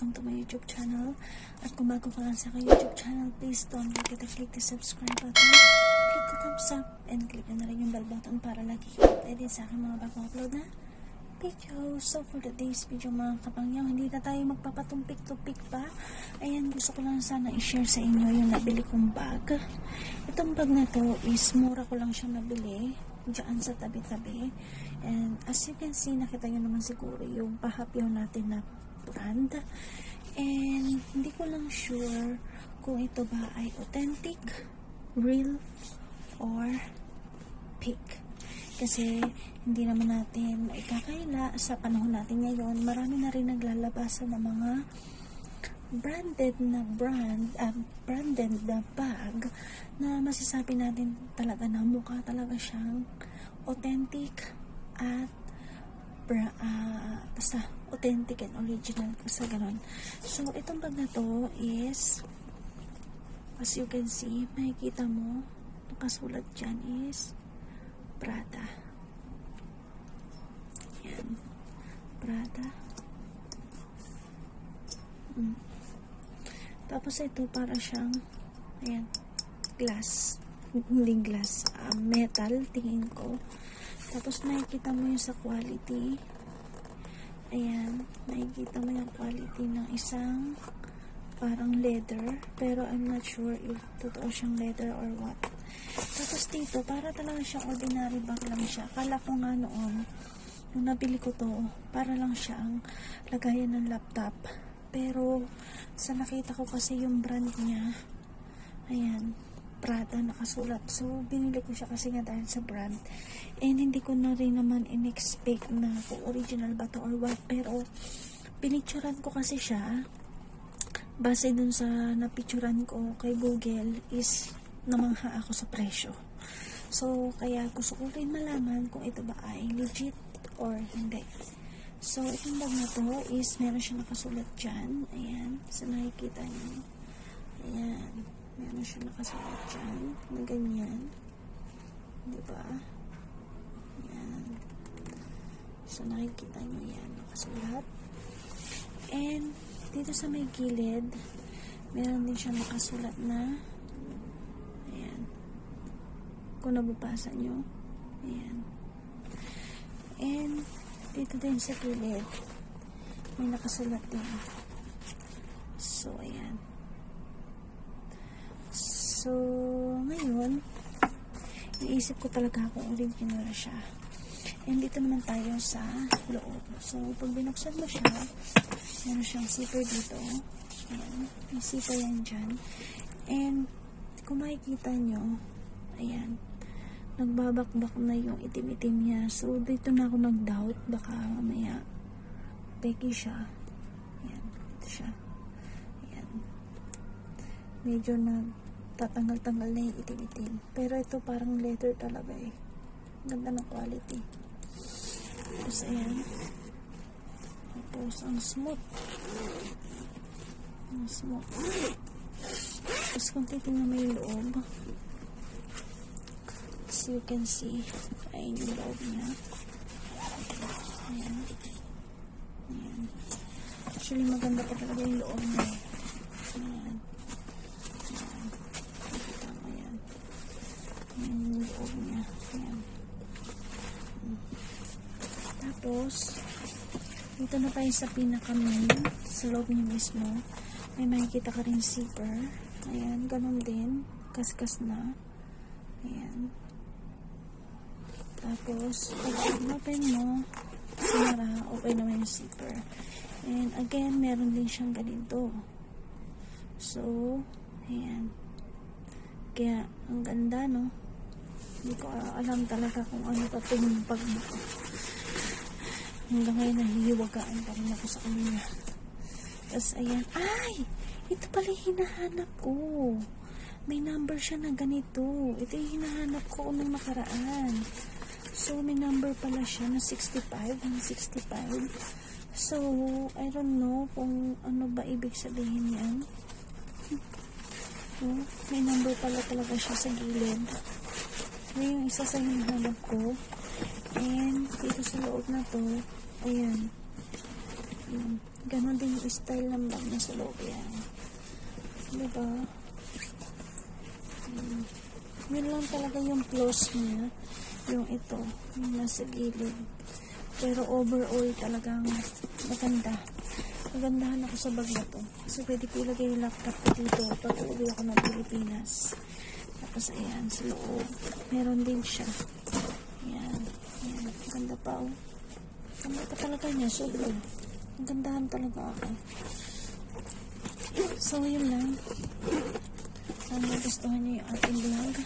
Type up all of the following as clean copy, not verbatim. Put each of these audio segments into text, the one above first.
welcome to my YouTube channel. At kung bago ka lang sa aking YouTube channel, please don't forget to click the subscribe button, click the thumbs up, and click na rin yung bell button para lagi ka updated sa aking mga bagong upload na video. So for today's video mga kapangyaw, hindi na tayo magpapatumpik-tumpik pa. Ayan, gusto ko lang sana i-share sa inyo yung nabili kong bag. Itong bag na to is mura ko lang siya nabili dyan sa tabi-tabi. And as you can see, nakita nyo naman siguro yung pahapyaw natin na brand. And hindi ko lang sure kung ito ba ay authentic, real, or fake. Kasi hindi naman natin maikakaila sa panahon natin ngayon. Marami na rin naglalabasan ng mga branded na bag na masasabi natin talaga na mukha talaga siyang authentic at basta authentic and original, basta ganon. So itong bag na to is, as you can see, makikita mo nakasulat dyan is Prada. Yan, Prada. Tapos ito para siyang, ayan, glass, hindi glass, metal, tingin ko. Tapos makikita mo yung sa quality. Ayan, makikita mo yung quality ng isang parang leather, pero I'm not sure if totoo siyang leather or what. Tapos dito, para talaga siyang ordinary bag lang siya. Akala ko nga noon, nung nabili ko to, para lang siyang lagayan ng laptop. Pero sa nakita ko kasi yung brand niya, ayan, Prada nakasulat. So binili ko siya kasi nga dahil sa brand. And hindi ko na rin naman in-expect na kung original ba to or what. Pero pinicturan ko kasi siya, base dun sa napicturan ko kay Google, is namangha ako sa presyo. So kaya gusto ko rin malaman kung ito ba ay legit or hindi. So, itong bag na to is meron siya nakasulat dyan. Ayan. So, nakikita nyo. Ayan. Meron siya nakasulat dyan. Na ganyan. Diba? Ayan. So, nakikita nyo yan. Nakasulat. And, dito sa may gilid, meron din siya nakasulat na, ayan. Kung nababasa nyo. Ayan. And, dito din sa gilid may nakasulat din. So ayan. So ngayon iisip ko talaga kung original siya. And dito naman tayo sa loob. So pag binuksan mo siya, meron siyang zipper dito. Ayan. May zipper yan dyan. And kung makikita nyo, ayan, nagbabakbak na yung itim-itim niya. So, dito na ako nag-doubt. Baka mamaya peki siya. Ayan. Ito siya. Ayan. Medyo nagtatanggal-tanggal na yung itim-itim. Pero ito parang leather talaga eh. Ganda ng quality. Tapos, ayan. Tapos, ang smooth. Ang smooth. Tapos, kung titignan mo yung loob, as you can see, ayun yung loob niya. Ayan. Ayan. Actually, maganda pa talaga yung loob niya. Ayan. Ayan. Nakita mo yan. Ayan yung loob niya. Ayan. Tapos, dito na tayo sa pinaka-main. Sa loob niya mismo. May makikita ka rin zipper. Ayan, ganun din. Kaskas na. Ayan. Tapos, pag open mo, sinara, open naman yung zipper. And again, meron din siyang ganito. So, ayan. Kaya, ang ganda, no? Hindi ko alam talaga kung ano pa itong pagbuko. Hanggang ngayon, nahihiwagaan pa rin ako sa kanya. Tapos, ayan. Ay! Ito pala hinahanap ko. May number siya na ganito. Ito yung hinahanap ko nung nakaraan. So, may number pala siya na 65. So, I don't know kung ano ba ibig sabihin yan. So, may number pala talaga siya sa gilid. So, yung isa sa hinahanap ko. And, dito sa loob na to, ayan. Ganon din yung style ng bag niya sa loob yan. Diba? Yun lang talaga yung plus niya. Yung ito, yung nasa gilid. Pero overall talagang maganda. Magandahan ako sa bag na to. Kasi pwede ko ilagay yung laptop ko dito pag uuwi ako ng Pilipinas. Tapos ayan, sa loob. Meron din siya. Ayan. Ayan. Ganda pa oh. Ganda pa talaga niya. Sobrang. Magandahan talaga ako. So, yun lang. Sana gustuhan niyo yung ating vlog.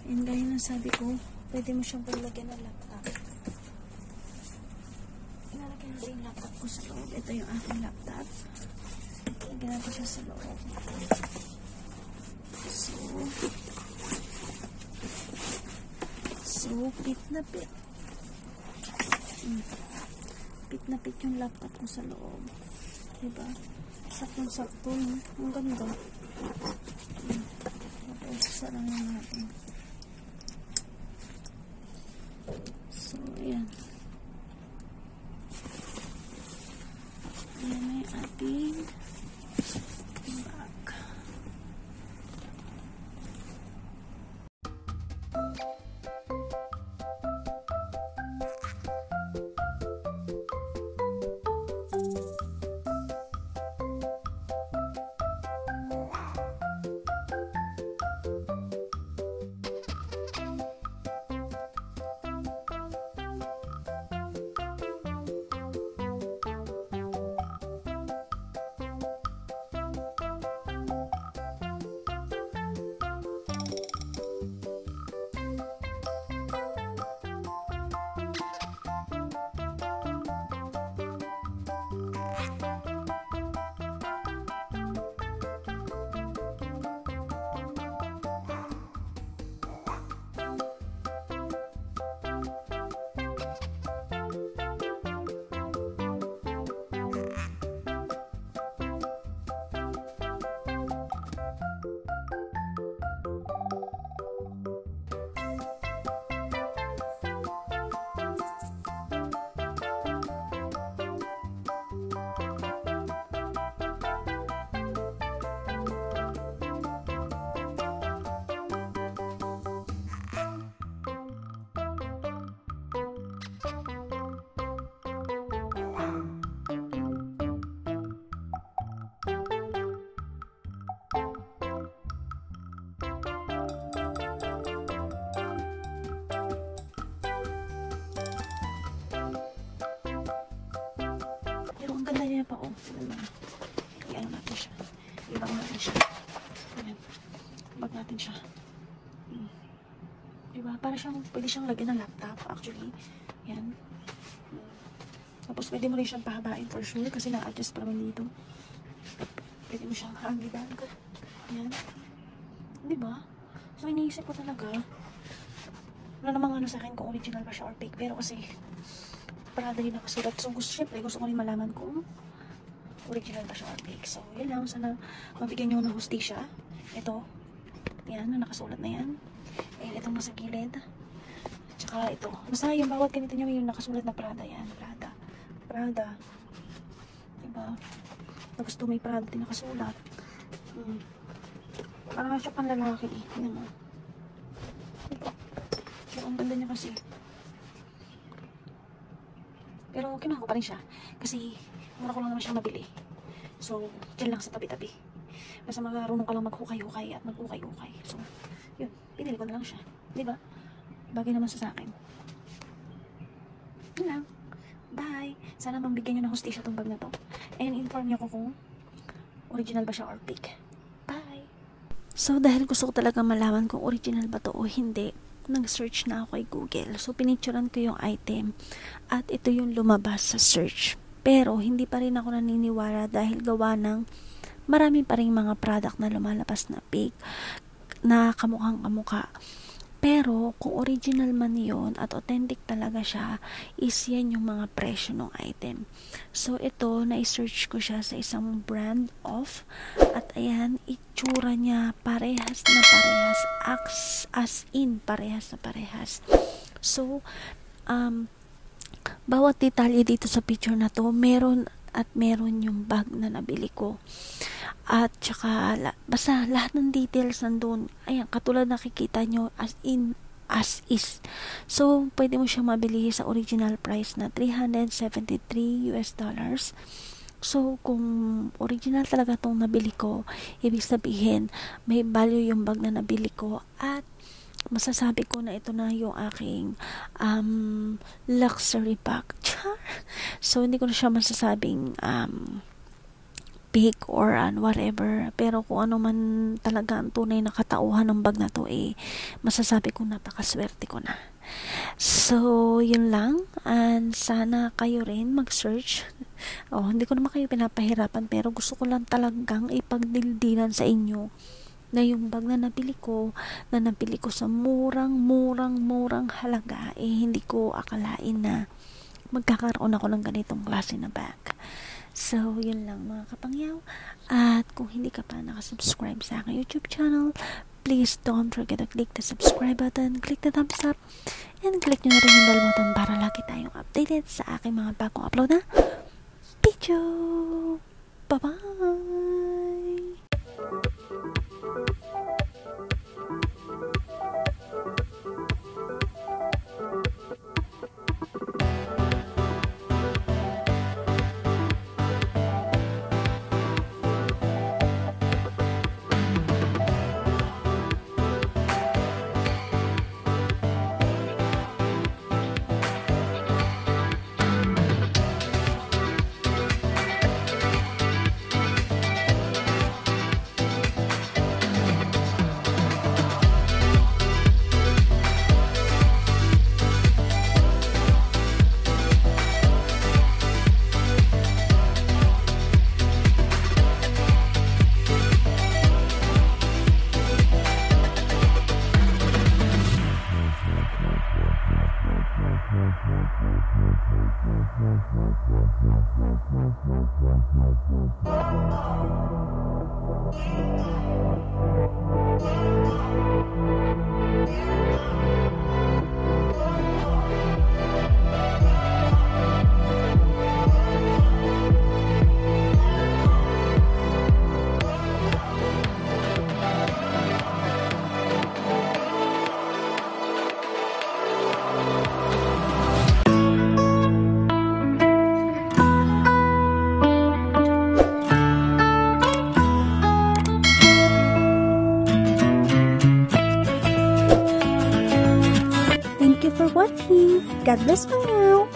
And gaya na sabi ko, pwede mo siyang paglagyan ng laptop. Ilalagyan natin yung laptop ko sa loob. Ito yung aking laptop. Lagyan natin siya sa loob. So, pit na pit. Pit na pit yung laptop ko sa loob. Diba? Saktong-sakto. Ang ganda. Tapos, sarangin natin. So, ayan. Ayan na yung ating bag. Ganda niya pa oh. Iyan natin siya. Ibang natin siya. Ayan. Ibang natin siya. Diba? Para siyang, pwede siyang lagyan ng laptop actually. Ayan. Tapos pwede mo rin siyang pahabain for sure kasi na-adjust pa naman dito. Pwede mo siyang handy bag. Ayan. Diba? So iniisip ko talaga wala namang ano sa akin kung original ba siya or fake. Pero kasi Prada yung nakasulat. So, syempre, gusto ko rin malaman kung original ba siya or fake. So, yun lang. Sana mabigyan nyo ng hustisya. Ito. Yan, na nakasulat na yan. And itong nasa gilid. Tsaka ito. Basta yung bawat ganito nyo yung nakasulat na Prada yan. Prada. Prada. Diba? Gusto may Prada din nakasulat. Parang siya pang lalaki eh. Yan mo. Diba? So, ang ganda niya kasi. Pero kinuha ko pa rin siya. Kasi mura ko lang naman siya mabili. So, dyan lang sa tabi-tabi. Basta marunong ka lang maghukay-hukay at maghukay-hukay. So, yun. Pinili ko na lang siya. Diba? Bagay naman sa akin. Yun lang. Bye! Sana mambigyan nyo ng hustisya itong bag na to. And inform nyo ko kung original ba siya or fake. Bye! So, dahil gusto ko talaga malaman kung original ba to o hindi, nag-search na ako kay Google. So, pinicturean ko yung item. At ito yung lumabas sa search. Pero, hindi pa rin ako naniniwala dahil gawa ng marami pa rin mga product na lumalabas na fake, na kamukhang kamukha. Pero, kung original man yun at authentic talaga siya, is yan yung mga presyo ng item. So, ito, na-search ko siya sa isang brand of, at ayan, itsura niya, parehas na parehas, as in, parehas na parehas. So, bawat detalye dito sa picture na to, meron at meron yung bag na nabili ko. At saka, basta lahat ng details nandun. Ayan, katulad nakikita nyo, as is. So, pwede mo siya mabili sa original price na $373 US. So, kung original talaga tong nabili ko, ibig sabihin, may value yung bag na nabili ko at masasabi ko na ito na yung aking luxury bag. So, hindi ko na siya masasabing big or whatever. Pero kung ano man talaga ang tunay na katauhan ng bag na to, masasabi ko napakaswerte ko na. So, yun lang. And sana kayo rin mag-search. Hindi ko naman kayo pinapahirapan, pero gusto ko lang talagang ipagdildilan sa inyo na yung bag na nabili ko sa murang halaga, hindi ko akalain na magkakaroon ako ng ganitong klase na bag. So, yun lang mga kapangyaw. At kung hindi ka pa nakasubscribe sa aking YouTube channel, please don't forget to click the subscribe button, click the thumbs up, and click nyo na rin yung bell button para lagi tayong updated sa aking mga bagong upload na video. Bye-bye! Thank you for watching. God bless for now.